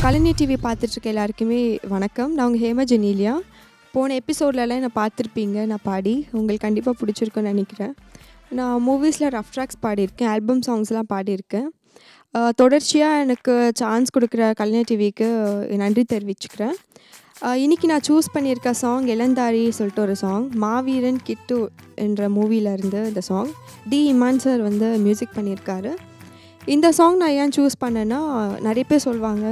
கலைஞர் TV பார்த்துட்ருக்க எல்லாருக்குமே வணக்கம். நான் உங்கள் ஹேமா ஜெனீலியா. போன எபிசோட்லலாம் என்னை பார்த்துருப்பீங்க நான் பாடி. உங்களுக்கு கண்டிப்பாக பிடிச்சிருக்குன்னு நினைக்கிறேன். நான் மூவிஸில் ரஃப் ட்ராக்ஸ் பாடியிருக்கேன், ஆல்பம் சாங்ஸ்லாம் பாடியிருக்கேன். தொடர்ச்சியாக எனக்கு சான்ஸ் கொடுக்குற கலைஞர் டிவிக்கு நன்றி தெரிவிச்சுக்கிறேன். இன்றைக்கி நான் சூஸ் பண்ணியிருக்க சாங் இளந்தாரி சொல்லிட்டு ஒரு சாங். மாவீரன் கிட்டு என்ற மூவியிலேருந்து இந்த சாங். டி இமான் சார் வந்து மியூசிக் பண்ணியிருக்காரு. இந்த சாங் நான் ஏன் சூஸ் பண்ணேன்னா, நிறைய பேர் சொல்லுவாங்க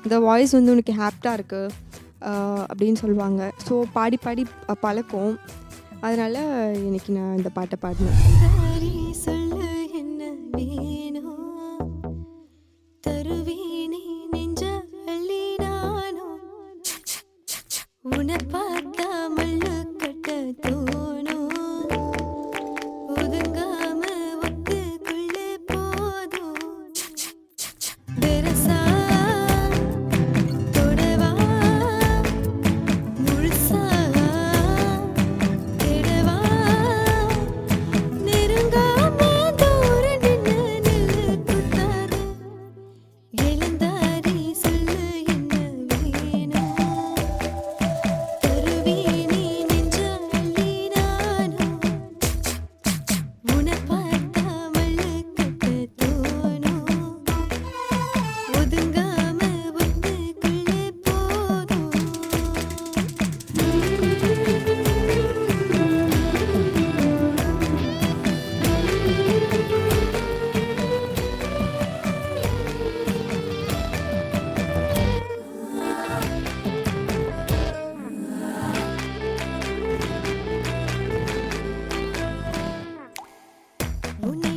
இந்த வாய்ஸ் வந்து உனக்கு ஹாப்டாக இருக்குது அப்படின்னு சொல்லுவாங்க. ஸோ பாடி பாடி பழக்கம். அதனால் இன்றைக்கி நான் இந்த பாட்டை பாடினேன். உன்னை